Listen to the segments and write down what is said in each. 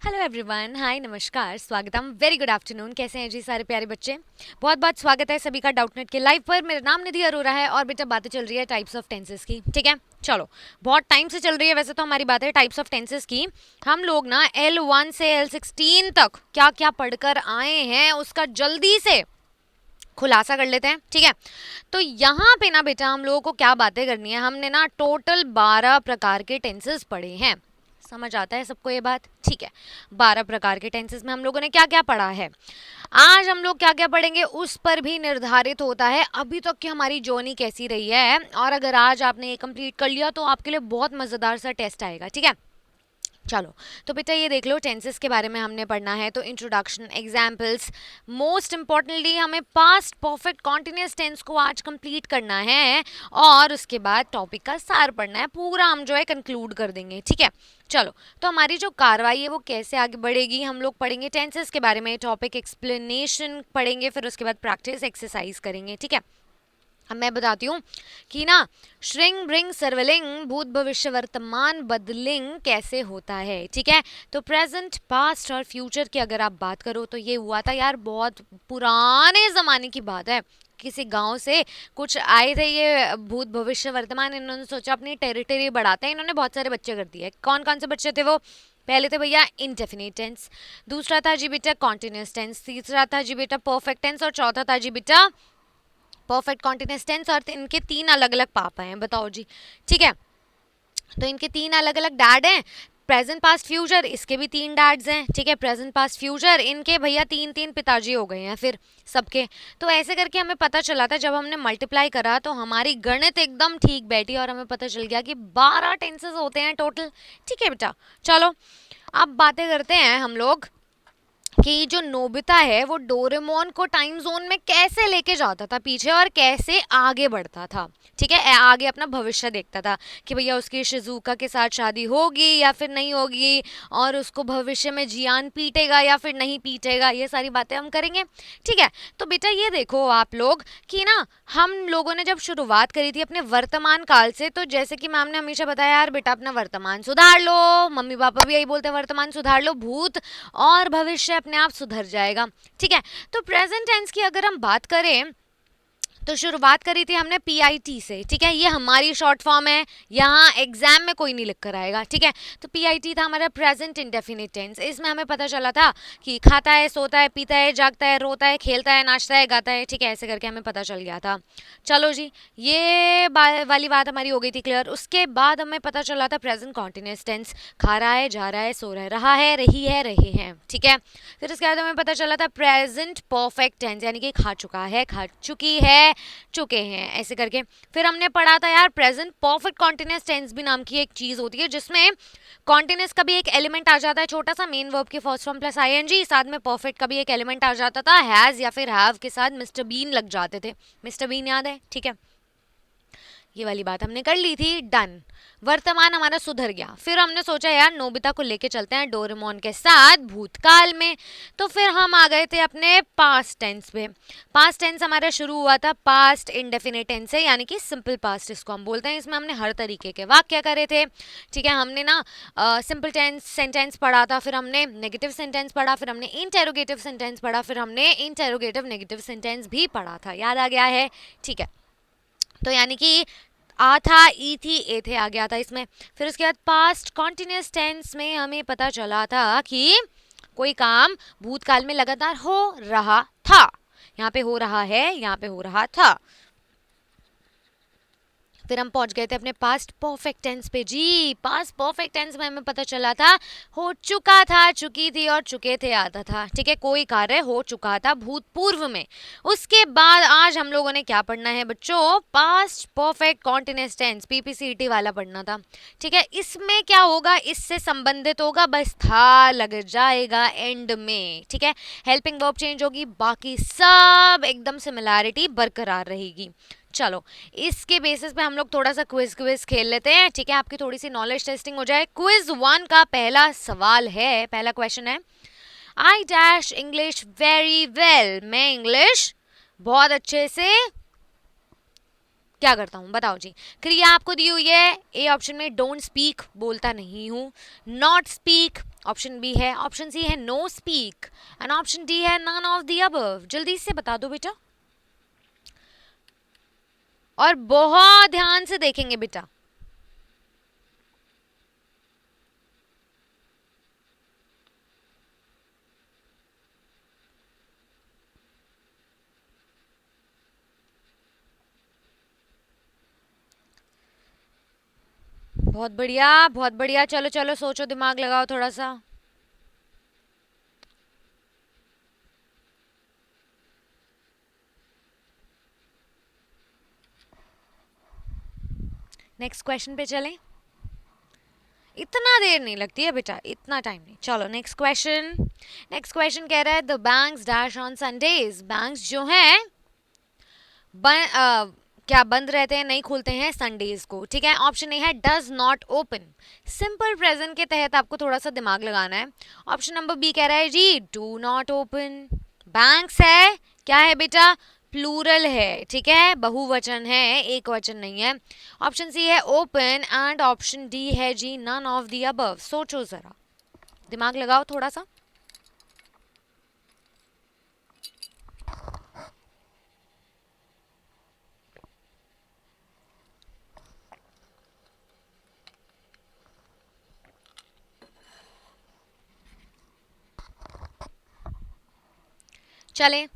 Hello everyone, हाय, नमस्कार, स्वागतम, very good afternoon. कैसे हैं जी सारे प्यारे बच्चे? बहुत बहुत स्वागत है सभी का डाउटनेट के लाइव पर। मेरा नाम निधि अरोरा है और बेटा बातें चल रही है टाइप्स ऑफ टेंसेस की। ठीक है, चलो, बहुत टाइम से चल रही है वैसे तो हमारी बातें टाइप्स ऑफ टेंसेस की। हम लोग ना L1 से L16 तक क्या क्या पढ़कर आए हैं उसका जल्दी से खुलासा कर लेते हैं। ठीक है, तो यहाँ पे ना बेटा हम लोगों को क्या बातें करनी है। हमने ना टोटल 12 प्रकार के टेंसेस पढ़े हैं। समझ आता है सबको ये बात? ठीक है, 12 प्रकार के टेंसेस में हम लोगों ने क्या क्या पढ़ा है। आज हम लोग क्या क्या पढ़ेंगे उस पर भी निर्धारित होता है अभी तक की हमारी जर्नी कैसी रही है। और अगर आज आपने ये कंप्लीट कर लिया तो आपके लिए बहुत मजेदार सा टेस्ट आएगा। ठीक है, चलो, तो बेटा ये देख लो, टेंसेस के बारे में हमने पढ़ना है तो इंट्रोडक्शन, एग्जाम्पल्स, मोस्ट इंपॉर्टेंटली हमें पास्ट परफेक्ट कॉन्टिन्यूस टेंस को आज कंप्लीट करना है और उसके बाद टॉपिक का सार पढ़ना है। पूरा हम जो है कंक्लूड कर देंगे। ठीक है, चलो, तो हमारी जो कार्रवाई है वो कैसे आगे बढ़ेगी। हम लोग पढ़ेंगे टेंसेस के बारे में, टॉपिक एक्सप्लेनेशन पढ़ेंगे, फिर उसके बाद प्रैक्टिस एक्सरसाइज करेंगे। ठीक है, अब मैं बताती हूँ कि ना श्रिंग ब्रिंग सर्वलिंग भूत भविष्य वर्तमान बदलिंग कैसे होता है। ठीक है, तो प्रेजेंट, पास्ट और फ्यूचर की अगर आप बात करो तो ये हुआ था यार, बहुत पुराने ज़माने की बात है। किसी गांव से कुछ आए थे ये भूत भविष्य वर्तमान, इन्होंने सोचा अपनी टेरिटरी बढ़ाते हैं, इन्होंने बहुत सारे बच्चे कर दिए। कौन कौन से बच्चे थे वो? पहले थे भैया इंडेफिनिट टेंस, दूसरा था जी बेटा कॉन्टिन्यूस टेंस, तीसरा था जी बेटा परफेक्ट टेंस और चौथा था जी बेटा परफेक्ट कॉन्टिन्यूस टेंस। और इनके तीन अलग अलग पापा हैं, बताओ जी। ठीक है, तो इनके तीन अलग अलग डैड हैं। प्रेजेंट पास्ट फ्यूचर, इसके भी तीन डैड्स हैं। ठीक है, प्रेजेंट पास्ट फ्यूचर, इनके भैया तीन तीन पिताजी हो गए हैं फिर सबके। तो ऐसे करके हमें पता चला था, जब हमने मल्टीप्लाई करा तो हमारी गणित एकदम ठीक बैठी और हमें पता चल गया कि 12 टेंसेस होते हैं टोटल। ठीक है बेटा, चलो अब बातें करते हैं हम लोग कि जो नोबिता है वो डोरेमोन को टाइम जोन में कैसे लेके जाता था पीछे और कैसे आगे बढ़ता था। ठीक है, आगे अपना भविष्य देखता था कि भैया उसकी शिजुका के साथ शादी होगी या फिर नहीं होगी, और उसको भविष्य में जियान पीटेगा या फिर नहीं पीटेगा, ये सारी बातें हम करेंगे। ठीक है, तो बेटा ये देखो आप लोग कि ना हम लोगों ने जब शुरुआत करी थी अपने वर्तमान काल से, तो जैसे कि मैम ने हमेशा बताया यार बेटा अपना वर्तमान सुधार लो, मम्मी पापा भी यही बोलते हैं वर्तमान सुधार लो, भूत और भविष्य अपने आप सुधर जाएगा। ठीक है, तो प्रेजेंट टेंस की अगर हम बात करें तो शुरुआत करी थी हमने PIT से। ठीक है, ये हमारी शॉर्ट फॉर्म है, यहाँ एग्जाम में कोई नहीं लिख कर आएगा। ठीक है, तो PIT था हमारा प्रेजेंट इंडेफिनिट टेंस। इसमें हमें पता चला था कि खाता है, सोता है, पीता है, जागता है, रोता है, खेलता है, नाचता है, गाता है। ठीक है, ऐसे करके हमें पता चल गया था। चलो जी, ये वाली बात हमारी हो गई थी क्लियर। उसके बाद हमें पता चला था प्रेजेंट कॉन्टिन्यूस टेंस, खा रहा है, जा रहा है, सो रहा है, रही है, रहे हैं। ठीक है, फिर उसके बाद हमें पता चला था प्रेजेंट परफेक्ट टेंस, यानी कि खा चुका है, खा चुकी है, चुके हैं, ऐसे करके। फिर हमने पढ़ा था यार प्रेजेंट परफेक्ट कॉन्टिन्यूस टेंस भी नाम की एक चीज होती है, जिसमें कॉन्टिन्यूस का भी एक एलिमेंट आ जाता है छोटा सा, मेन वर्ब के फर्स्ट फॉर्म प्लस ING, साथ में परफेक्ट का भी एक एलिमेंट आ जाता था, हैज या फिर हैव के साथ मिस्टर बीन लग जाते थे। मिस्टर बीन याद है? ठीक है, ये वाली बात हमने कर ली थी, डन। वर्तमान हमारा सुधर गया। फिर हमने सोचा यार नोबिता को लेके चलते हैं डोरेमोन के साथ भूतकाल में, तो फिर हम आ गए थे अपने पास्ट टेंस पे। पास्ट टेंस हमारा शुरू हुआ था पास्ट इंडेफिनिट टेंस से, यानी कि सिंपल पास्ट इसको हम बोलते हैं। इसमें हमने हर तरीके के वाक्य करे थे। ठीक है, हमने ना सिंपल टेंस सेंटेंस पढ़ा था, फिर हमने नेगेटिव सेंटेंस पढ़ा, फिर हमने इंटेरोगेटिव सेंटेंस पढ़ा, फिर हमने इंटेरोगेटिव नेगेटिव सेंटेंस भी पढ़ा था। याद आ गया है? ठीक है, तो यानी कि आ था, ई थी, ए थे आ गया था इसमें। फिर उसके बाद पास्ट कॉन्टिन्यूस टेंस में हमें पता चला था कि कोई काम भूतकाल में लगातार हो रहा था, यहाँ पे हो रहा है, यहाँ पे हो रहा था। फिर हम पहुंच गए थे अपने पास्ट परफेक्ट टेंस पे जी। पास्ट परफेक्ट टेंस में हमें पता चला था हो चुका था, चुकी थी और चुके थे आता था। ठीक है, कोई कार्य हो चुका था भूतपूर्व में। उसके बाद आज हम लोगों ने क्या पढ़ना है बच्चों? Past perfect continuous tense, PPCET वाला पढ़ना था। ठीक है, इसमें क्या होगा, इससे संबंधित होगा, बस था लग जाएगा एंड में। ठीक है, हेल्पिंग वर्ब चेंज होगी, बाकी सब एकदम सिमिलैरिटी बरकरार रहेगी। चलो, इसके बेसिस पे हम लोग थोड़ा सा क्विज क्विज खेल लेते हैं। ठीक है, आपकी थोड़ी सी नॉलेज टेस्टिंग हो जाए। क्विज 1 का पहला सवाल है, पहला क्वेश्चन है, I dash English very well. मैं इंग्लिश बहुत अच्छे से क्या करता हूँ, बताओ जी। क्रिया आपको दी हुई है, ए ऑप्शन में डोंट स्पीक, बोलता नहीं हूँ, नॉट स्पीक, ऑप्शन बी है, ऑप्शन सी है no speak and option D है नन ऑफ द अबव। जल्दी से बता दो बेटा, और बहुत ध्यान से देखेंगे बेटा। बहुत बढ़िया, बहुत बढ़िया। चलो चलो सोचो, दिमाग लगाओ थोड़ा सा। नेक्स्ट क्वेश्चन पे चलें। इतना देर नहीं लगती है बेटा, इतना टाइम नहीं। चलो नेक्स्ट क्वेश्चन। नेक्स्ट क्वेश्चन कह रहा है the banks dash on Sundays. Banks जो हैं क्या बंद रहते हैं, नहीं खुलते हैं संडेज को। ठीक है, ऑप्शन ए है does not open. Simple present के तहत आपको थोड़ा सा दिमाग लगाना है। ऑप्शन नंबर बी कह रहा है जी डू नॉट ओपन। बैंक्स है, क्या है बेटा, प्लूरल है। ठीक है, बहुवचन है, एक वचन नहीं है। ऑप्शन सी है ओपन एंड ऑप्शन डी है जी नन ऑफ द अबव। सोचो जरा, दिमाग लगाओ थोड़ा सा। चलें,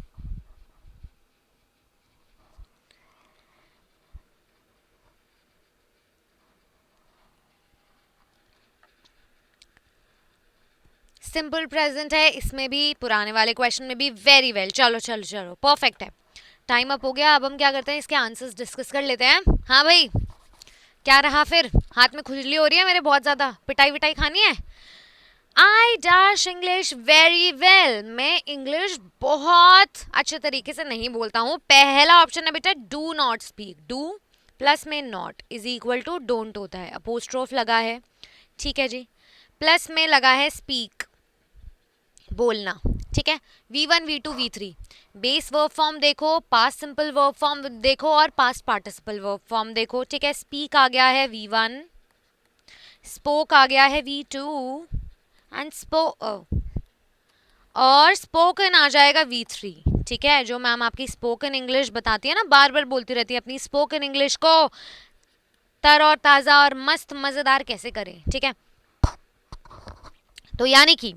सिंपल प्रेजेंट है इसमें भी, पुराने वाले क्वेश्चन में भी। वेरी वेल, चलो चलो चलो, परफेक्ट है। टाइम अप हो गया, अब हम क्या करते हैं, इसके आंसर्स डिस्कस कर लेते हैं। हाँ भाई, क्या रहा फिर? हाथ में खुजली हो रही है मेरे बहुत ज्यादा, पिटाई विटाई खानी है? I dash English very well. मैं इंग्लिश बहुत अच्छे तरीके से नहीं बोलता हूँ। पहला ऑप्शन है बेटा do not speak. Do plus में not is equal to don't होता है, अपोस्ट्रोफ लगा है। ठीक है जी, प्लस में लगा है स्पीक, बोलना। ठीक है, V1 V2 V3 base verb form देखो, पास्ट सिंपल वर्ब फॉर्म देखो और पास्ट पार्टिसिपल वर्ब फॉर्म देखो। ठीक है, स्पीक आ गया है V1, स्पोक आ गया है V2 एंड और स्पोकन आ जाएगा V3। ठीक है, जो मैम आपकी स्पोकन इंग्लिश बताती है ना, बार बार बोलती रहती है अपनी स्पोकन इंग्लिश को तर और ताज़ा और मस्त मज़ेदार कैसे करें। ठीक है, तो यानी कि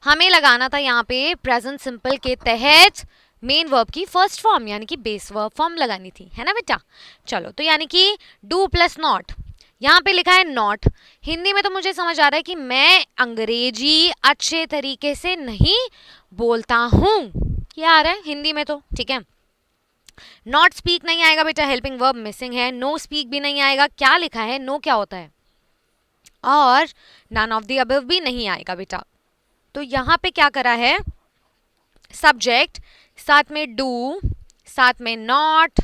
हमें लगाना था यहाँ पे प्रेजेंट सिंपल के तहत मेन वर्ब की फर्स्ट फॉर्म यानी कि बेस वर्ब फॉर्म लगानी थी, है ना बेटा। चलो, तो यानी कि डू प्लस नॉट, यहाँ पे लिखा है नॉट। हिंदी में तो मुझे समझ आ रहा है कि मैं अंग्रेजी अच्छे तरीके से नहीं बोलता हूँ, ये आ रहा है हिंदी में तो। ठीक है, नॉट स्पीक नहीं आएगा बेटा, हेल्पिंग वर्ब मिसिंग है। नो स्पीक भी नहीं आएगा, क्या लिखा है, नो क्या होता है। और नन ऑफ द अबव भी नहीं आएगा बेटा। तो यहाँ पे क्या करा है, सब्जेक्ट, साथ में डू, साथ में नॉट,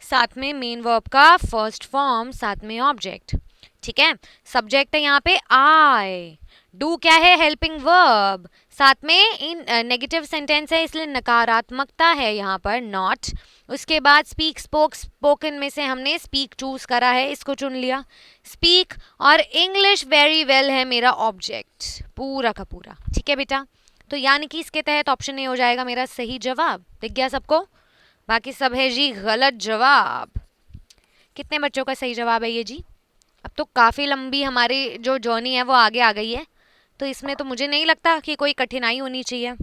साथ में मेन वर्ब का फर्स्ट फॉर्म, साथ में ऑब्जेक्ट। ठीक है, सब्जेक्ट है यहाँ पे आई, डू क्या है, हेल्पिंग वर्ब, साथ में इन नेगेटिव सेंटेंस है इसलिए नकारात्मकता है यहाँ पर, नॉट। उसके बाद स्पीक, स्पोक, स्पोकन में से हमने स्पीक चूज करा है, इसको चुन लिया, स्पीक। और इंग्लिश वेरी वेल है मेरा ऑब्जेक्ट, पूरा का पूरा। ठीक है बेटा, तो यानी कि इसके तहत ऑप्शन ए हो जाएगा मेरा सही जवाब। दिख गया सबको? बाकी सब है जी गलत जवाब। कितने बच्चों का सही जवाब है ये जी? अब तो काफ़ी लंबी हमारी जो जर्नी है वो आगे आ गई है, तो इसमें तो मुझे नहीं लगता कि कोई कठिनाई होनी चाहिए।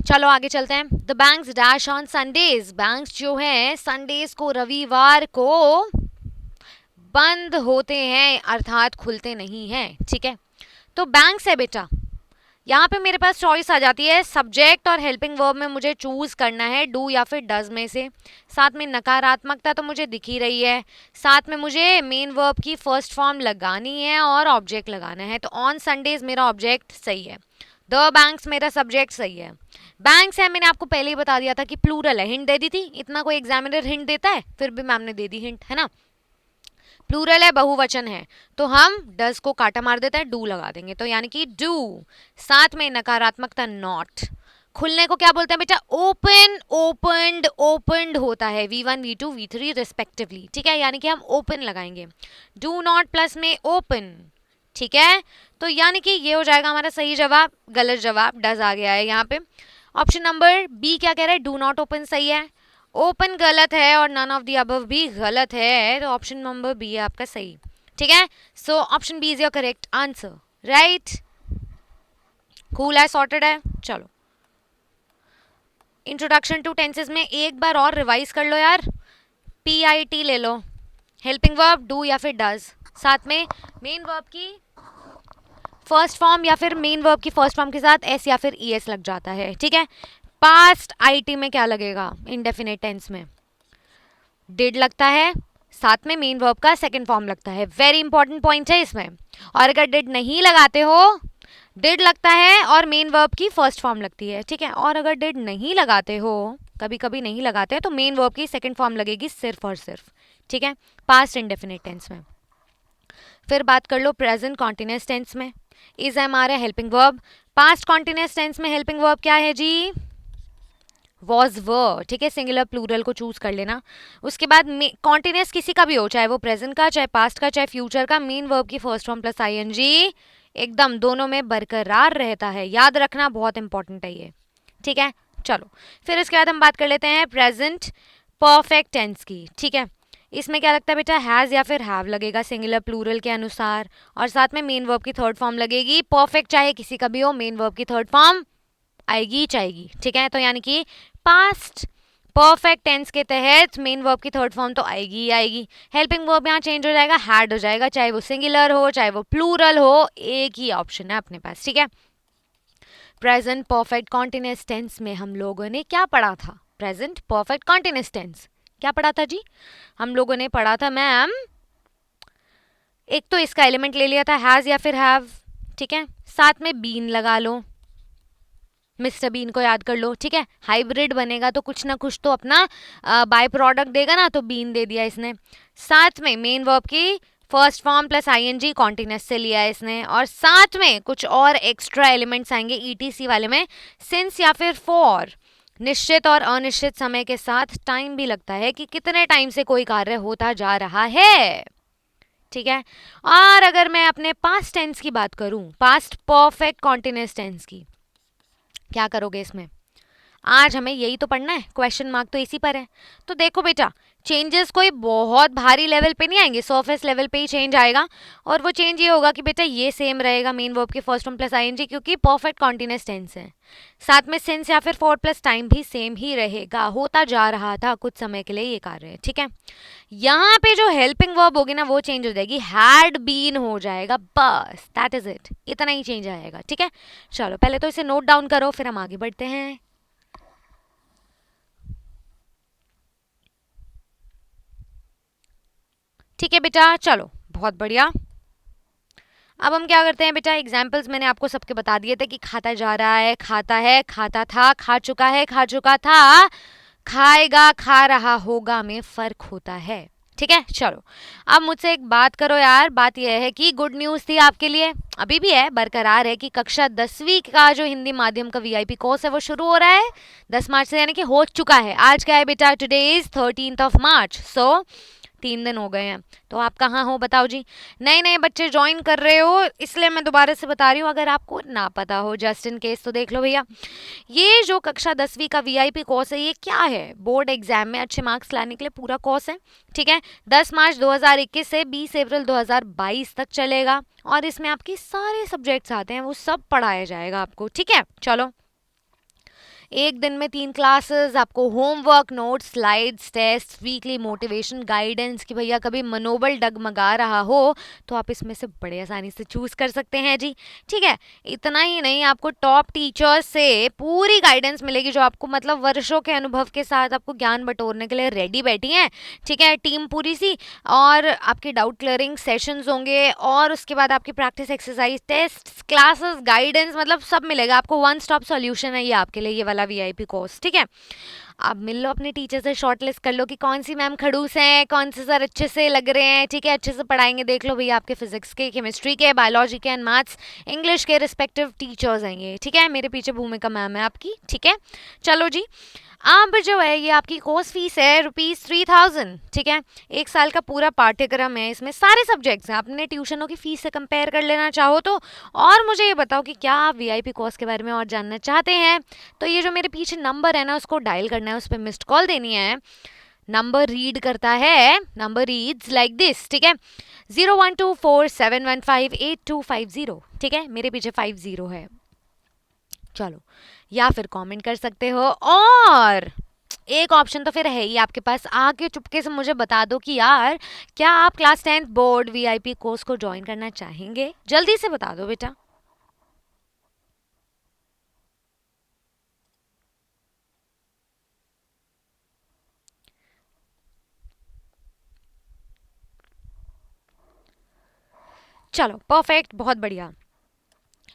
चलो आगे चलते हैं। The banks dash on Sundays. Banks जो है संडेज को, रविवार को बंद होते हैं, अर्थात खुलते नहीं हैं। ठीक है, तो बैंक्स है बेटा, यहाँ पे मेरे पास चॉइस आ जाती है सब्जेक्ट और हेल्पिंग वर्ब में मुझे चूज करना है डू या फिर डज में से। साथ में नकारात्मकता तो मुझे दिख ही रही है, साथ में मुझे मेन वर्ब की फर्स्ट फॉर्म लगानी है और ऑब्जेक्ट लगाना है। तो ऑन संडेज मेरा ऑब्जेक्ट सही है, द बैंक्स मेरा सब्जेक्ट सही है। बैंक्स है, मैंने आपको पहले ही बता दिया था कि प्लूरल है, हिंट दे दी थी। इतना कोई एग्जामिनर हिंट देता है? फिर भी मैम ने दे दी हिंट, है ना। प्लूरल है, बहुवचन है, तो हम डज को काटा मार देते हैं, डू लगा देंगे। तो यानी कि डू, साथ में नकारात्मकता नॉट, खुलने को क्या बोलते हैं बेटा? ओपन, ओपनड, ओपनड होता है V1 V2 V3 रिस्पेक्टिवली, ठीक है, यानी कि हम ओपन लगाएंगे। डू नॉट प्लस में ओपन, ठीक है, तो यानी कि ये हो जाएगा हमारा सही जवाब। गलत जवाब डज आ गया है यहाँ पे। ऑप्शन नंबर बी क्या कह रहा है? डू नॉट ओपन सही है, ओपन गलत है और नन ऑफ द अबव भी गलत है, तो ऑप्शन नंबर बी है आपका सही, ठीक है। So option B is your correct answer, right. Cool है, सॉर्टेड है। चलो, इंट्रोडक्शन टू टेंसेस में एक बार और रिवाइज कर लो यार। PIT ले लो, हेल्पिंग वर्ब डू या फिर डज, साथ में मेन वर्ब की फर्स्ट फॉर्म या फिर मेन वर्ब की फर्स्ट फॉर्म के साथ एस या फिर ES लग जाता है, ठीक है। पास्ट IT में क्या लगेगा? इंडेफिनिट टेंस में डिड लगता है, साथ में मेन वर्ब का सेकंड फॉर्म लगता है। वेरी इंपॉर्टेंट पॉइंट है इसमें। और अगर डिड नहीं लगाते हो, डिड लगता है और मेन वर्ब की फर्स्ट फॉर्म लगती है, ठीक है। और अगर डिड नहीं लगाते हो, कभी कभी नहीं लगाते हैं, तो मेन वर्ब की सेकंड फॉर्म लगेगी सिर्फ और सिर्फ, ठीक है, पास्ट इंडेफिनिट टेंस में। फिर बात कर लो प्रेजेंट कॉन्टिन्यूअस टेंस में। इज है हमारा helping verb. Past continuous tense में हेल्पिंग वर्ब क्या है जी? वॉज वर, ठीक है, सिंगुलर प्लूरल को चूज कर लेना। उसके बाद कॉन्टिन्यूअस किसी का भी हो, चाहे वो प्रेजेंट का, चाहे पास्ट का, चाहे फ्यूचर का, मेन वर्ब की फर्स्ट फॉर्म प्लस ING एकदम दोनों में बरकरार रहता है, याद रखना, बहुत इंपॉर्टेंट है ये, ठीक है। चलो, फिर इसके बाद हम बात कर लेते हैं प्रेजेंट परफेक्ट टेंस की, ठीक है। इसमें क्या लगता है बेटा? हैज़ या फिर हैव लगेगा सिंगुलर प्लूरल के अनुसार, और साथ में मेन वर्ब की थर्ड फॉर्म लगेगी। परफेक्ट चाहे किसी का भी हो, मेन वर्ब की थर्ड फॉर्म आएगी चाहेगी, ठीक है। तो यानी कि पास्ट परफेक्ट टेंस के तहत मेन वर्ब की थर्ड फॉर्म तो आएगी ही आएगी। हेल्पिंग वर्ब यहाँ चेंज हो जाएगा, हैड हो जाएगा, चाहे वो सिंगुलर हो चाहे वो प्लूरल हो, एक ही ऑप्शन है अपने पास, ठीक है। प्रेजेंट परफेक्ट कॉन्टिन्यूअस टेंस में हम लोगों ने क्या पढ़ा था? प्रेजेंट परफेक्ट कॉन्टिन्यूअस टेंस क्या पढ़ा था जी? हम लोगों ने पढ़ा था मैम, एक तो इसका एलिमेंट ले लिया था हैज या फिर हैव, ठीक है, साथ में बीन लगा लो, मिस्टर बीन को याद कर लो, ठीक है। हाइब्रिड बनेगा तो कुछ ना कुछ तो अपना बाय प्रोडक्ट देगा ना, तो बीन दे दिया इसने। साथ में मेन वर्ब की first form plus ING continuous से लिया है इसने, और साथ में कुछ और एक्स्ट्रा एलिमेंट्स आएंगे ETC वाले में, सिंस या फिर फॉर, निश्चित और अनिश्चित समय के साथ टाइम भी लगता है कि कितने टाइम से कोई कार्य होता जा रहा है, ठीक है। और अगर मैं अपने पास्ट टेंस की बात करूं, पास्ट परफेक्ट कॉन्टिन्यूअस टेंस की, क्या करोगे इसमें? आज हमें यही तो पढ़ना है, क्वेश्चन मार्क तो इसी पर है। तो देखो बेटा, चेंजेस कोई बहुत भारी लेवल पे नहीं आएंगे, सरफेस लेवल पे ही चेंज आएगा। और वो चेंज ये होगा कि बेटा ये सेम रहेगा मेन वर्ब के फर्स्ट फॉर्म प्लस ING, क्योंकि परफेक्ट कॉन्टिन्यूअस टेंस है। साथ में सिंस या फिर फॉर प्लस टाइम भी सेम ही रहेगा, होता जा रहा था कुछ समय के लिए ये कार्य है, ठीक है। यहाँ पे जो हेल्पिंग वर्ब होगी ना वो चेंज हो जाएगी, हैड बीन हो जाएगा, बस दैट इज इट, इतना ही चेंज आएगा, ठीक है। चलो पहले तो इसे नोट डाउन करो, फिर हम आगे बढ़ते हैं। ठीक है बेटा, चलो बहुत बढ़िया। अब हम क्या करते हैं बेटा, एग्जाम्पल्स मैंने आपको सबके बता दिए थे कि खाता जा रहा है, खाता है, खाता था, खा चुका है, खा चुका था, खाएगा, खा रहा होगा में फर्क होता है, ठीक है। चलो अब मुझसे एक बात करो यार, बात यह है कि गुड न्यूज़ थी आपके लिए, अभी भी है, बरकरार है, कि कक्षा 10वीं का जो हिंदी माध्यम का VIP कोर्स है वो शुरू हो रहा है 10 मार्च से, यानी कि हो चुका है। आज क्या है बेटा? टुडे इज 13 मार्च, सो 3 दिन हो गए हैं। तो आप कहाँ हो बताओ जी? नए नए बच्चे ज्वाइन कर रहे हो, इसलिए मैं दोबारा से बता रही हूँ, अगर आपको ना पता हो जस्ट इन केस तो देख लो भैया। ये जो कक्षा 10वीं का VIP कोर्स है, ये क्या है? बोर्ड एग्जाम में अच्छे मार्क्स लाने के लिए पूरा कोर्स है, ठीक है। 10 मार्च 2021 से 20 अप्रैल 2022 तक चलेगा, और इसमें आपके सारे सब्जेक्ट्स आते हैं, वो सब पढ़ाया जाएगा आपको, ठीक है। चलो, एक दिन में 3 क्लासेस, आपको homework, notes, slides, test, weekly motivation, guidance, कि भैया कभी मनोबल डगमगा रहा हो तो आप इसमें से बड़े आसानी से चूज कर सकते हैं जी, ठीक है। इतना ही नहीं, आपको टॉप टीचर्स से पूरी गाइडेंस मिलेगी, जो आपको मतलब वर्षों के अनुभव के साथ आपको ज्ञान बटोरने के लिए रेडी बैठी हैं, ठीक है, टीम पूरी सी। और आपके डाउट क्लियरिंग सेशंस होंगे, और उसके बाद आपकी practice exercise, test, classes, guidance, मतलब सब मिलेगा आपको, वन स्टॉप सॉल्यूशन है ये आपके लिए, ये वाला VIP कोर्स, ठीक है। आप मिल लो अपने टीचर से, शॉर्ट लिस्ट कर लो कि कौन सी मैम खड़ूस हैं, कौन से सर अच्छे से लग रहे हैं, ठीक है, अच्छे से पढ़ाएंगे। देख लो भैया, आपके फिजिक्स के, केमिस्ट्री के, बायोलॉजी के एंड मैथ्स इंग्लिश के रिस्पेक्टिव टीचर्स हैं ये, ठीक है। मेरे पीछे भूमिका मैम है आपकी, ठीक है। चलो जी, अब जो है ये आपकी कोर्स फीस है ₹3000, ठीक है। 1 साल का पूरा पाठ्यक्रम है, इसमें सारे सब्जेक्ट्स हैं। आपने ट्यूशनों की फीस से कंपेयर कर लेना चाहो तो। और मुझे ये बताओ कि क्या आप वीआईपी कोर्स के बारे में और जानना चाहते हैं, तो ये जो मेरे पीछे नंबर है ना, उसको डायल करना है, उस पर मिस्ड कॉल देनी है। नंबर रीड करता है, नंबर रीड्स लाइक दिस, ठीक है, 01247158 ठीक है, मेरे पीछे 50 है। चलो, या फिर कमेंट कर सकते हो, और एक ऑप्शन तो फिर है ही आपके पास, आके चुपके से मुझे बता दो कि यार क्या आप class 10th board VIP course को ज्वाइन करना चाहेंगे। जल्दी से बता दो बेटा। चलो परफेक्ट, बहुत बढ़िया।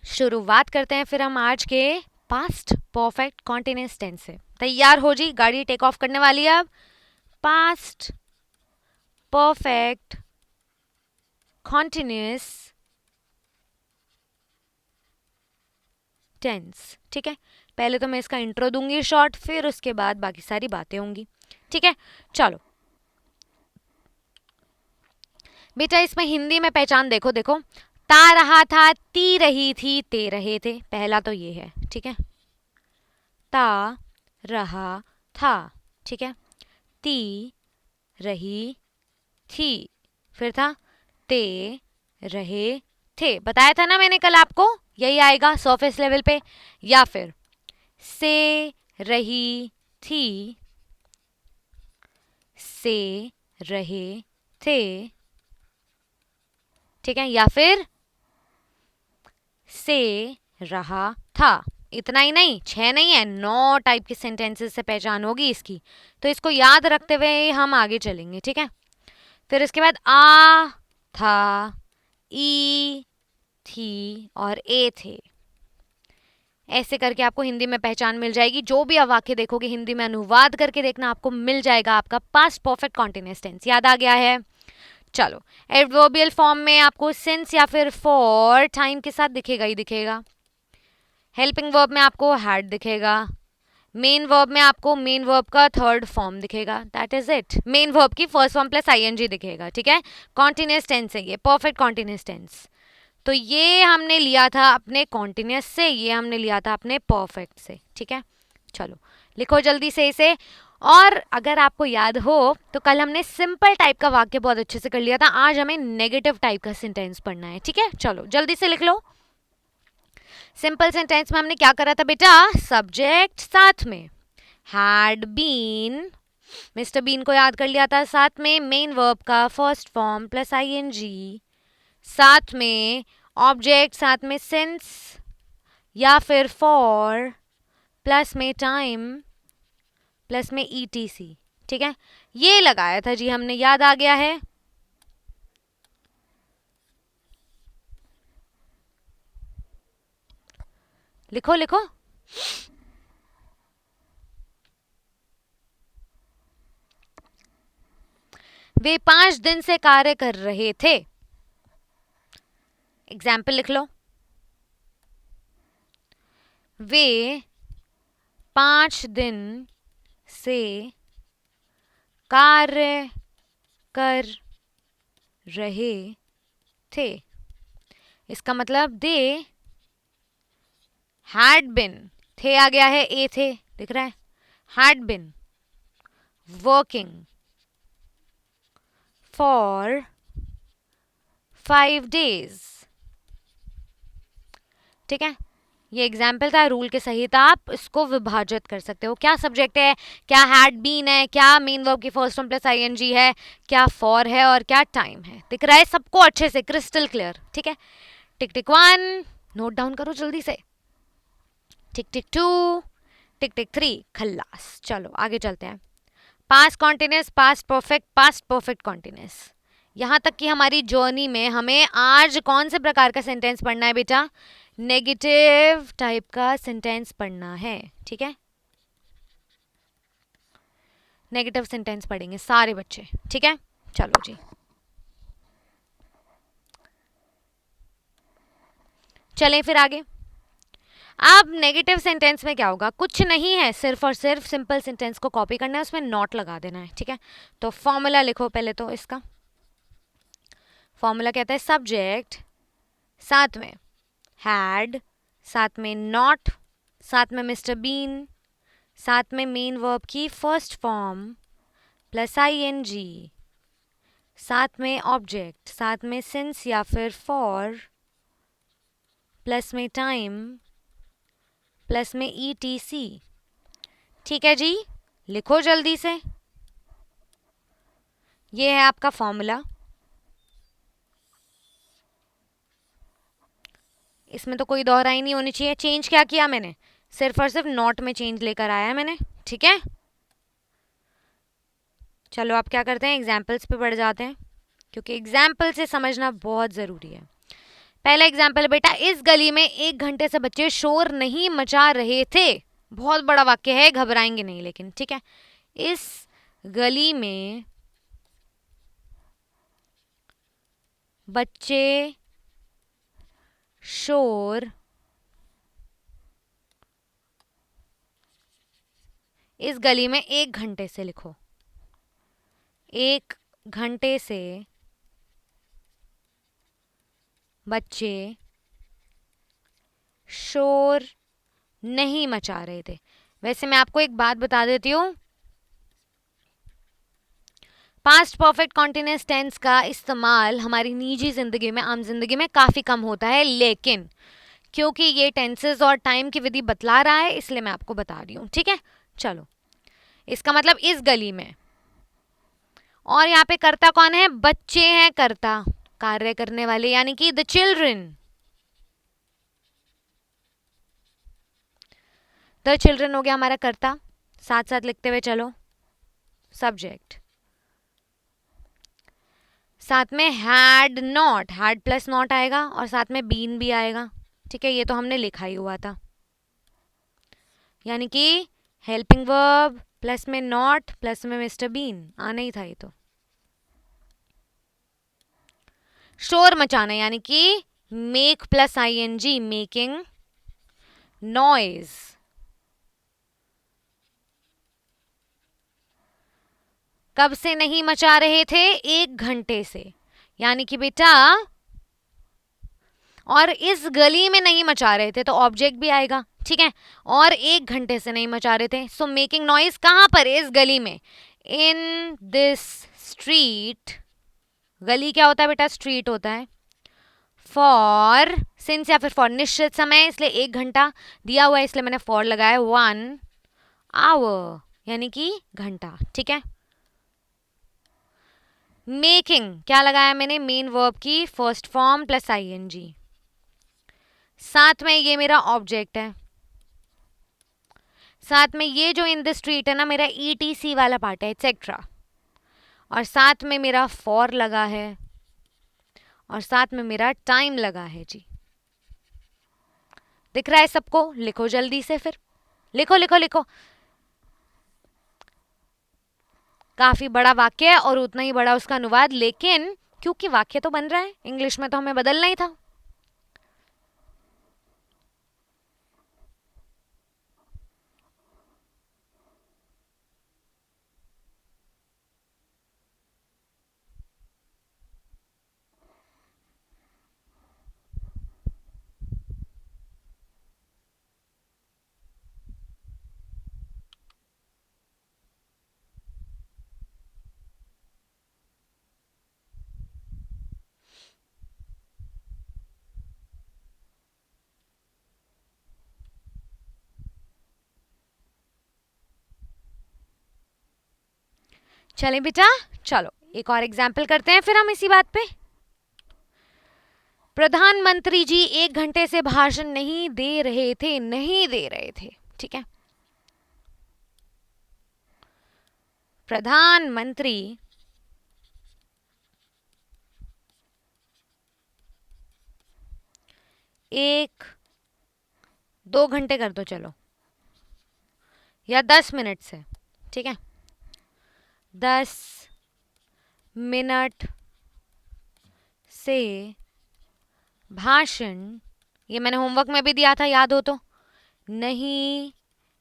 शुरुआत करते हैं फिर हम आज के पास्ट परफेक्ट कॉन्टिन्यूअस टेंस से। तैयार हो जी, गाड़ी टेक ऑफ करने वाली है अब। पास्ट परफेक्ट कॉन्टिन्यूअस टेंस, ठीक है। पहले तो मैं इसका इंट्रो दूंगी शॉर्ट, फिर उसके बाद बाकी सारी बातें होंगी, ठीक है। चलो बेटा, इसमें हिंदी में पहचान देखो, देखो, ता रहा था, ती रही थी, ते रहे थे, पहला तो ये है, ठीक है। ता रहा था, ठीक है, ती रही थी, फिर था ते रहे थे, बताया था ना मैंने कल आपको, यही आएगा सरफेस लेवल पे। या फिर से रही थी, से रहे थे, ठीक है। या फिर से रहा था। इतना ही नहीं, 6 नहीं है, 9 टाइप के सेंटेंसेस से पहचान होगी इसकी, तो इसको याद रखते हुए हम आगे चलेंगे, ठीक है। फिर इसके बाद आ था, ई थी और ए थे, ऐसे करके आपको हिंदी में पहचान मिल जाएगी। जो भी आप वाक्य देखोगे हिंदी में अनुवाद करके देखना, आपको मिल जाएगा आपका पास्ट परफेक्ट कॉन्टिन्यूअस टेंस। याद आ गया है। चलो, एडवर्बियल फॉर्म में आपको सिंस या फिर फॉर टाइम के साथ दिखेगा ही दिखेगा। हेल्पिंग वर्ब में आपको हैड दिखेगा। मेन वर्ब में आपको मेन वर्ब का थर्ड फॉर्म दिखेगा, that is it. Main verb की फर्स्ट फॉर्म प्लस आईएनजी दिखेगा, ठीक है। कॉन्टिन्यूअस टेंस है ये, परफेक्ट कॉन्टिन्यूअस टेंस। तो ये हमने लिया था अपने कॉन्टिन्यूअस से, ये हमने लिया था अपने परफेक्ट से, ठीक है। चलो लिखो जल्दी से इसे। और अगर आपको याद हो तो कल हमने सिंपल टाइप का वाक्य बहुत अच्छे से कर लिया था, आज हमें नेगेटिव टाइप का सेंटेंस पढ़ना है, ठीक है। चलो जल्दी से लिख लो। सिंपल सेंटेंस में हमने क्या करा था बेटा, सब्जेक्ट साथ में हैड बीन, मिस्टर बीन को याद कर लिया था, साथ में मेन वर्ब का फर्स्ट फॉर्म प्लस आईएनजी, साथ में ऑब्जेक्ट, साथ में सिंस या फिर फॉर, प्लस में टाइम, प्लस में ईटीसी, ठीक है। ये लगाया था जी हमने, याद आ गया है। लिखो लिखो। वे 5 दिन से कार्य कर रहे थे। एग्जाम्पल लिख लो। वे 5 दिन से कार्य कर रहे थे। इसका मतलब दे हैड बिन, थे आ गया है, ए थे दिख रहा है, had been working for 5 days, ठीक है। ये एग्जाम्पल था, रूल के सहित आप इसको विभाजित कर सकते हो। क्या सब्जेक्ट है, क्या हैड बीन है, क्या मेन वर्ब की फर्स्ट फॉर्म प्लस आईएनजी है, क्या फॉर है और क्या टाइम है, दिख रहा है सबको अच्छे से, क्रिस्टल क्लियर, ठीक है। टिक टिक 1 नोट डाउन करो जल्दी से, टिक टिक 2, टिक टिक 3 खल्लास। चलो आगे चलते हैं। Past continuous, past perfect continuous. यहाँ तक कि हमारी जर्नी में हमें आज कौन से प्रकार का सेंटेंस पढ़ना है बेटा, नेगेटिव टाइप का सेंटेंस पढ़ना है, ठीक है। नेगेटिव सेंटेंस पढ़ेंगे सारे बच्चे, ठीक है। चलो जी, चलें फिर आगे। अब नेगेटिव सेंटेंस में क्या होगा, कुछ नहीं है, सिर्फ और सिर्फ सिंपल सेंटेंस को कॉपी करना है, उसमें नॉट लगा देना है, ठीक है। तो फॉर्मूला लिखो पहले, तो इसका फॉर्मूला कहता है सब्जेक्ट, साथ में हैड, साथ में नॉट, साथ में मिस्टर बीन, साथ में मेन वर्ब की फर्स्ट फॉर्म प्लस आईएनजी, साथ में ऑब्जेक्ट, साथ में सिंस या फिर फॉर, प्लस में टाइम, प्लस में ईटीसी। ठीक है जी, लिखो जल्दी से। ये है आपका फॉर्मूला। इसमें तो कोई दोहराई नहीं होनी चाहिए। चेंज क्या किया मैंने, सिर्फ और सिर्फ नॉट में चेंज लेकर आया है मैंने, ठीक है। चलो आप क्या करते हैं, एग्जाम्पल्स पे बढ़ जाते हैं, क्योंकि एग्जाम्पल से समझना बहुत ज़रूरी है। पहला एग्जाम्पल बेटा, इस गली में 1 घंटे से बच्चे शोर नहीं मचा रहे थे। बहुत बड़ा वाक्य है, घबराएंगे नहीं लेकिन, ठीक है। इस गली में बच्चे शोर, इस गली में 1 घंटे से, लिखो 1 घंटे से बच्चे शोर नहीं मचा रहे थे। वैसे मैं आपको एक बात बता देती हूँ, पास्ट परफेक्ट कॉन्टिन्यूअस टेंस का इस्तेमाल हमारी निजी जिंदगी में, आम जिंदगी में काफ़ी कम होता है, लेकिन क्योंकि ये टेंसेस और टाइम की विधि बतला रहा है, इसलिए मैं आपको बता रही हूँ, ठीक है। चलो, इसका मतलब इस गली में, और यहाँ पे कर्ता कौन है, बच्चे हैं कर्ता, कार्य करने वाले, यानी कि द चिल्ड्रन। द चिल्ड्रन हो गया हमारा कर्ता, साथ साथ लिखते हुए चलो, सब्जेक्ट, साथ में had not, had plus not आएगा, और साथ में बीन भी आएगा, ठीक है। ये तो हमने लिखा ही हुआ था, यानी कि हेल्पिंग वर्ब प्लस में नॉट प्लस में मिस्टर बीन आना ही था ये तो। शोर मचाना यानी कि make plus ING, making noise. कब से नहीं मचा रहे थे, 1 घंटे से, यानी कि बेटा, और इस गली में नहीं मचा रहे थे तो ऑब्जेक्ट भी आएगा, ठीक है। और 1 घंटे से नहीं मचा रहे थे, सो मेकिंग नॉइज कहां पर, इस गली में, इन दिस स्ट्रीट। गली क्या होता है बेटा, स्ट्रीट होता है। फॉर सिंस या फिर फॉर निश्चित समय, इसलिए 1 घंटा दिया हुआ है, इसलिए मैंने फॉर लगाया, 1 आवर यानी कि घंटा, ठीक है। मेकिंग क्या लगाया मैंने, मेन वर्ब की फर्स्ट फॉर्म प्लस आईएनजी, साथ में ये मेरा ऑब्जेक्ट है, साथ में ये जो इन द स्ट्रीट है ना, मेरा ईटीसी वाला पार्ट है, एक्सेट्रा, और साथ में मेरा फॉर लगा है, और साथ में मेरा टाइम लगा है जी। दिख रहा है सबको, लिखो जल्दी से फिर, लिखो लिखो लिखो। काफी बड़ा वाक्य है और उतना ही बड़ा उसका अनुवाद, लेकिन क्योंकि वाक्य तो बन रहा है, इंग्लिश में तो हमें बदलना ही था। चलें बेटा, चलो एक और एग्जाम्पल करते हैं फिर हम इसी बात पे। प्रधानमंत्री जी 1 घंटे से भाषण नहीं दे रहे थे, नहीं दे रहे थे, ठीक है। प्रधानमंत्री 1-2 घंटे कर दो चलो, या 10 मिनट से, ठीक है। 10 मिनट से भाषण, ये मैंने होमवर्क में भी दिया था, याद हो तो, नहीं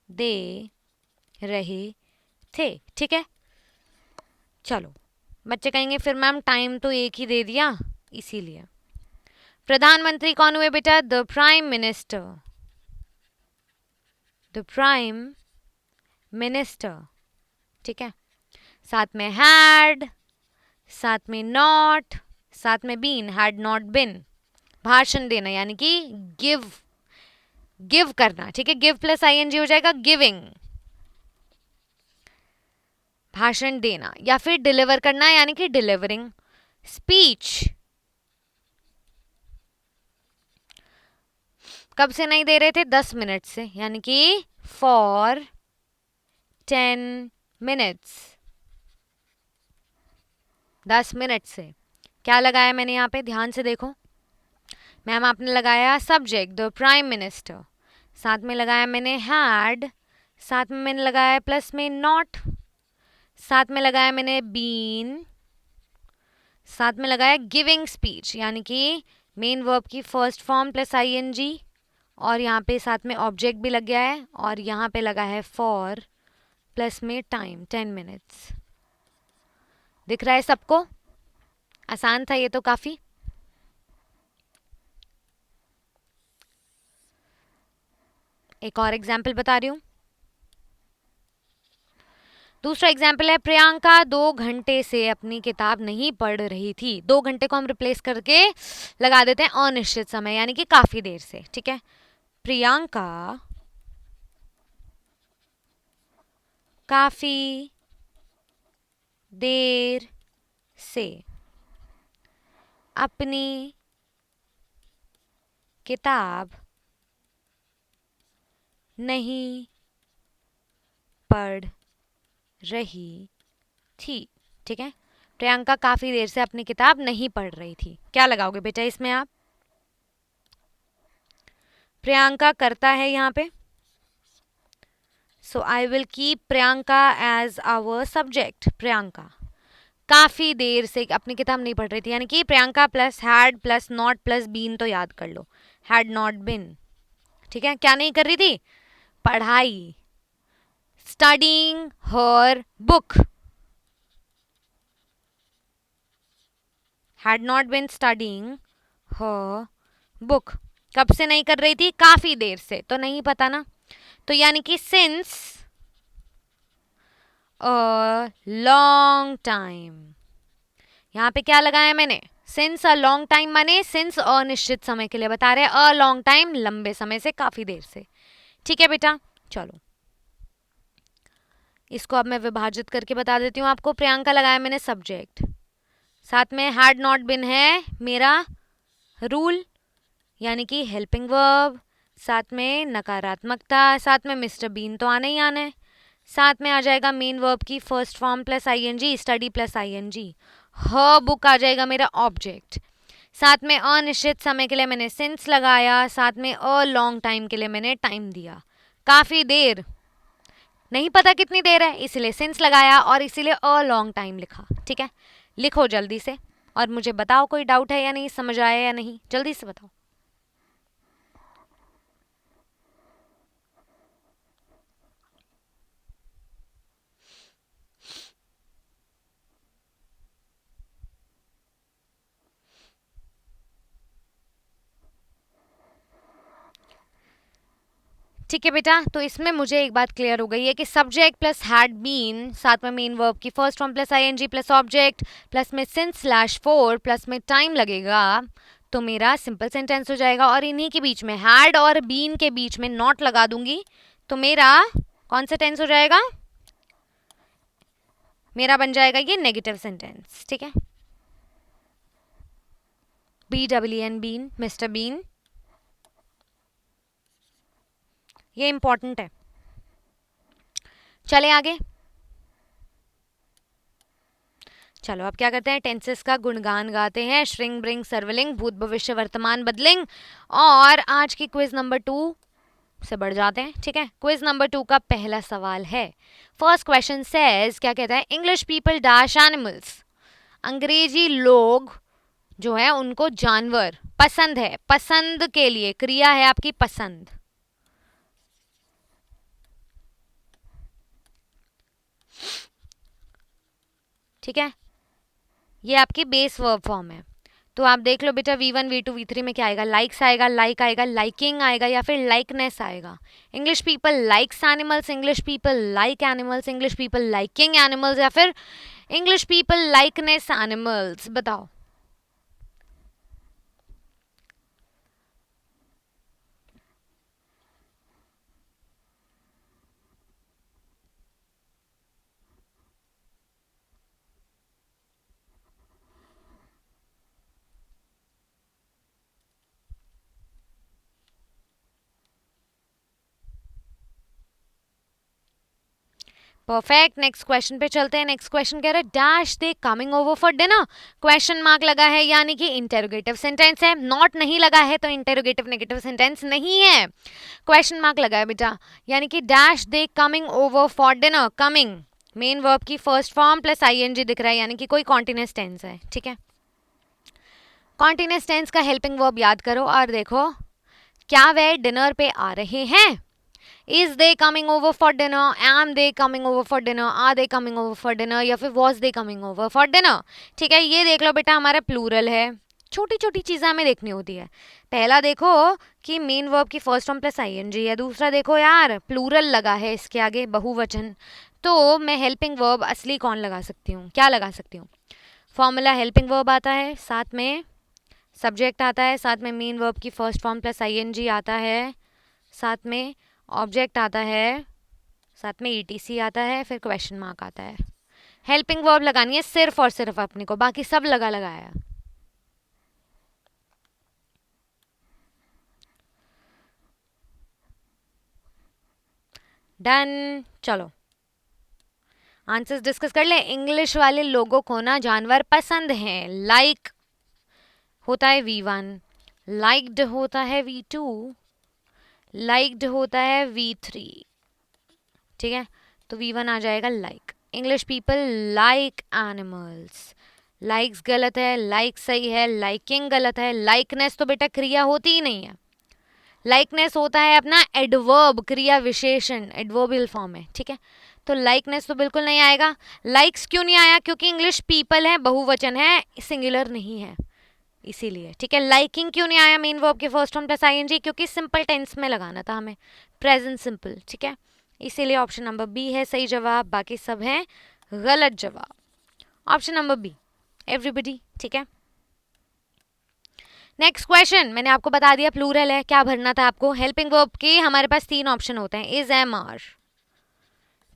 दे रहे थे। ठीक है, चलो बच्चे कहेंगे फिर मैम टाइम तो एक ही दे दिया, इसीलिए। प्रधानमंत्री कौन हुए बेटा? The prime minister, the prime minister. ठीक है, साथ में हैड, साथ में नॉट, साथ में बीन, हैड नॉट बिन। भाषण देना यानी कि गिव, गिव करना। ठीक है, गिव प्लस आईएनजी हो जाएगा गिविंग, भाषण देना। या फिर डिलीवर करना यानी कि डिलीवरिंग। स्पीच कब से नहीं दे रहे थे? 10 मिनट से, यानी कि फॉर 10 मिनट्स, 10 मिनट से। क्या लगाया मैंने यहाँ पे? ध्यान से देखो मैम, आपने लगाया सब्जेक्ट द प्राइम मिनिस्टर, साथ में लगाया मैंने हैड, साथ में मैंने लगाया प्लस में नॉट, साथ में लगाया मैंने बीन, साथ में लगाया गिविंग स्पीच, यानी कि मेन वर्ब की फर्स्ट फॉर्म प्लस आईएनजी, और यहाँ पे साथ में ऑब्जेक्ट भी लग गया है, और यहाँ पे लगा है फॉर प्लस में टाइम 10 मिनट्स। दिख रहा है सबको? आसान था ये तो काफी। एक और एग्जाम्पल बता रही हूँ। दूसरा एग्जाम्पल है, प्रियंका 2 घंटे से अपनी किताब नहीं पढ़ रही थी। 2 घंटे को हम रिप्लेस करके लगा देते हैं अनिश्चित समय, यानी कि काफी देर से। ठीक है, प्रियंका काफी देर से अपनी किताब नहीं पढ़ रही थी। ठीक है, प्रियंका काफी देर से अपनी किताब नहीं पढ़ रही थी। क्या लगाओगे बेटा इसमें आप? प्रियंका करता है यहाँ पे, so I will keep Priyanka as our subject. Priyanka काफी देर से अपनी किताब नहीं पढ़ रही थी, यानी कि Priyanka plus had plus not plus been, तो याद कर लो हैड नॉट बिन। ठीक है, क्या नहीं कर रही थी? पढ़ाई। Studying her book, had not been studying her book. कब से नहीं कर रही थी? काफी देर से, तो नहीं पता ना, तो यानी कि सिंस अ लॉन्ग टाइम। यहाँ पे क्या लगाया मैंने? सिंस अ लॉन्ग टाइम, माने सिंस अनिश्चित समय के लिए बता रहे हैं, अ लॉन्ग टाइम लंबे समय से, काफी देर से। ठीक है बेटा, चलो इसको अब मैं विभाजित करके बता देती हूँ आपको। प्रियंका लगाया मैंने सब्जेक्ट, साथ में हैड नॉट बिन है मेरा रूल, यानी कि हेल्पिंग वर्ब, साथ में नकारात्मकता, साथ में मिस्टर बीन तो आना ही आना है, साथ में आ जाएगा मेन वर्ब की first form plus ING, study plus ING. ह बुक आ जाएगा मेरा ऑब्जेक्ट, साथ में अनिश्चित समय के लिए मैंने सिंस लगाया, साथ में अ लॉन्ग टाइम के लिए मैंने टाइम दिया। काफी देर, नहीं पता कितनी देर है, इसलिए सिंस लगाया और इसीलिए अ लॉन्ग टाइम लिखा। ठीक है, लिखो जल्दी से और मुझे बताओ कोई डाउट है या नहीं, समझ आया या नहीं, जल्दी से बताओ। ठीक है बेटा, तो इसमें मुझे एक बात क्लियर हो गई है कि सब्जेक्ट प्लस हैड बीन, साथ में मेन वर्ब की first form plus ING plus object plus में सिंस स्लैश फोर प्लस में टाइम लगेगा, तो मेरा सिंपल सेंटेंस हो जाएगा। और इन्हीं के बीच में हैड और बीन के बीच में नॉट लगा दूंगी, तो मेरा कौन सा टेंस हो जाएगा? मेरा बन जाएगा ये नेगेटिव सेंटेंस। ठीक है, BWN बीन, मिस्टर बीन, ये इंपॉर्टेंट है। चले आगे, चलो अब क्या करते हैं, टेंसेस का गुणगान गाते हैं। श्रिंग ब्रिंग सर्वलिंग, भूत भविष्य वर्तमान बदलिंग। और आज की क्विज नंबर 2 से बढ़ जाते हैं, ठीक है। क्विज नंबर 2 का पहला सवाल है। फर्स्ट क्वेश्चन सेज, क्या कहता है, इंग्लिश पीपल डैश एनिमल्स। अंग्रेजी लोग जो है उनको जानवर पसंद है, पसंद के लिए क्रिया है आपकी पसंद, ठीक है। ये आपकी बेस वर्ब फॉर्म है। तो आप देख लो बेटा V1 V2 V3 में क्या आएगा, लाइक्स आएगा, लाइक आएगा, लाइकिंग आएगा या फिर लाइकनेस आएगा। English people likes animals, English people like animals, English people liking animals या फिर इंग्लिश पीपल लाइकनेस एनिमल्स, बताओ। परफेक्ट। नेक्स्ट क्वेश्चन पे चलते हैं। नेक्स्ट क्वेश्चन कह रहा है dash they coming over for dinner. Question mark लगा है यानी कि इंटेरोगेटिव सेंटेंस है। नॉट नहीं लगा है तो इंटेरोगेटिव नेगेटिव सेंटेंस नहीं है। क्वेश्चन मार्क लगा है बेटा, यानी कि dash they coming over for dinner. Coming main verb की फर्स्ट फॉर्म प्लस आईएनजी दिख रहा है, यानी कि कोई कॉन्टिन्यूअस टेंस है, ठीक है। कॉन्टिन्यूअस टेंस का हेल्पिंग वर्ब याद करो और देखो, क्या वे डिनर पे आ रहे हैं। Is they coming over for dinner, am they coming over for dinner, are they coming over for dinner या फिर was they coming over for dinner, ठीक है। ये देख लो बेटा हमारा प्लूरल है। छोटी छोटी चीज़ें हमें देखनी होती है। पहला देखो कि मेन वर्ब की फर्स्ट फॉर्म प्लस आईएनजी है। दूसरा देखो यार प्लूरल लगा है इसके आगे, बहुवचन। तो मैं हेल्पिंग वर्ब असली कौन लगा सकती हूँ, क्या लगा सकती हूँ। फॉर्मूला हेल्पिंग वर्ब आता है, साथ में सब्जेक्ट आता है, साथ में मेन वर्ब की फर्स्ट फॉर्म प्लस आईएनजी आता है, साथ में ऑब्जेक्ट आता है, साथ में ईटीसी आता है, फिर क्वेश्चन मार्क आता है। हेल्पिंग वर्ब लगानी है सिर्फ और सिर्फ अपने को, बाकी सब लगा लगाया। डन। चलो आंसर्स डिस्कस कर ले। इंग्लिश वाले लोगों को ना जानवर पसंद हैं। लाइक होता है V1, लाइक्ड होता है V2, लाइक्ड होता है V3, ठीक है। तो V1 आ जाएगा like. English people like animals. Likes गलत है, लाइक सही है, लाइकिंग गलत है। लाइकनेस तो बेटा क्रिया होती ही नहीं है। लाइकनेस होता है अपना एडवर्ब, क्रिया विशेषण, एडवर्बियल फॉर्म है, ठीक है। तो लाइकनेस तो बिल्कुल नहीं आएगा। लाइक्स क्यों नहीं आया, क्योंकि इंग्लिश पीपल है, बहुवचन है, सिंगुलर नहीं है, इसीलिए, ठीक है। लाइकिंग क्यों नहीं आया मेन वर्ब के फर्स्ट फॉर्म प्लस आईएनजी, क्योंकि सिंपल टेंस में लगाना था हमें, प्रेजेंट सिंपल, ठीक है। इसीलिए ऑप्शन नंबर बी है सही जवाब, बाकी सब है गलत जवाब। ऑप्शन नंबर बी एवरीबडी, ठीक है। नेक्स्ट क्वेश्चन, मैंने आपको बता दिया प्लूरल है, क्या भरना था आपको। हेल्पिंग वर्ब के हमारे पास 3 ऑप्शन होते हैं, इज, एम, आर,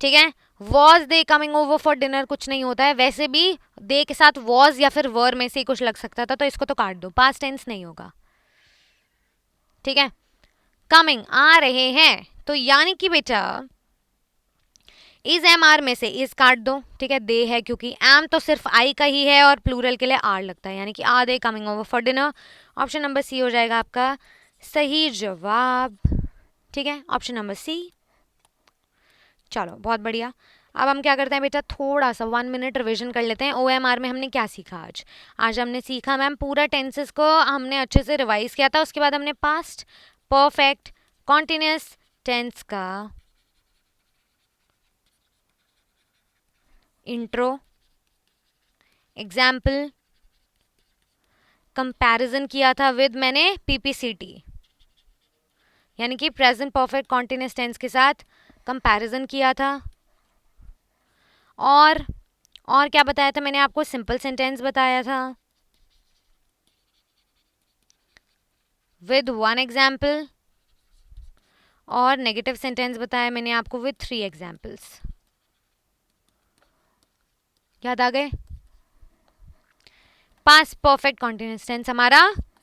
ठीक है। Was they coming over for dinner कुछ नहीं होता है, वैसे भी दे के साथ वॉज या फिर वर में से ही कुछ लग सकता था, तो इसको तो काट दो, पास्ट टेंस नहीं होगा, ठीक है। कमिंग आ रहे हैं, तो यानी कि बेटा इज, एम, आर में से इज काट दो, ठीक है। दे है क्योंकि एम तो सिर्फ आई का ही है और प्लूरल के लिए आर लगता है, यानी कि are they coming over for dinner. Option number C हो जाएगा आपका सही जवाब, ठीक है। Option number C. चलो बहुत बढ़िया। अब हम क्या करते हैं बेटा, थोड़ा सा 1 मिनट रिविजन कर लेते हैं। OMR में हमने क्या सीखा आज। आज हमने सीखा मैम पूरा टेंसेस को हमने अच्छे से रिवाइज किया था। उसके बाद हमने पास्ट, परफेक्ट, कॉन्टिन्यूअस टेंस का इंट्रो, एग्जाम्पल, कंपैरिजन किया था विद मैंने PPCT, यानी कि प्रेजेंट परफेक्ट कॉन्टिन्यूअस टेंस के साथ कंपैरिजन किया था। और क्या बताया था मैंने आपको, सिंपल सेंटेंस बताया था विद 1 एग्जाम्पल, और नेगेटिव सेंटेंस बताया मैंने आपको विद 3 एग्जाम्पल्स। याद आ गए। पास्ट परफेक्ट कॉन्टिन्यूअस टेंस हमारा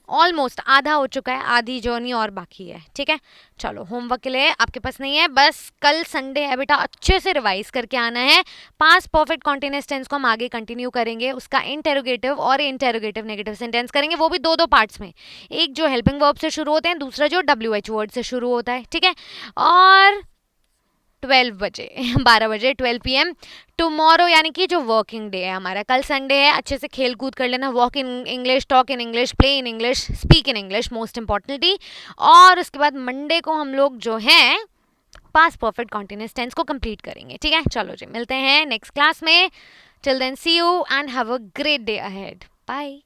ऑलमोस्ट आधा हो चुका है, आधी जर्नी और बाकी है, ठीक है। चलो होमवर्क के लिए आपके पास नहीं है, बस कल संडे है बेटा, अच्छे से रिवाइज करके आना है। पास्ट परफेक्ट कॉन्टिन्यूअस टेंस को हम आगे कंटिन्यू करेंगे, उसका इंटेरोगेटिव और इंटेरोगेटिव नेगेटिव सेंटेंस करेंगे, वो भी दो दो पार्ट्स में, एक जो हेल्पिंग वर्ब से शुरू होते हैं, दूसरा जो WH वर्ड से शुरू होता है, ठीक है। और 12 बजे 12 बजे 12 PM टुमारो, यानी कि जो वर्किंग डे है हमारा, कल संडे है, अच्छे से खेल कूद कर लेना, walk in English, talk in English, play in English, speak in English most importantly. और उसके बाद मंडे को हम लोग जो है पास्ट परफेक्ट कॉन्टिन्यूअस टेंस को कंप्लीट करेंगे, ठीक है। चलो जी, मिलते हैं नेक्स्ट क्लास में। Till then see you and have a great day ahead. Bye.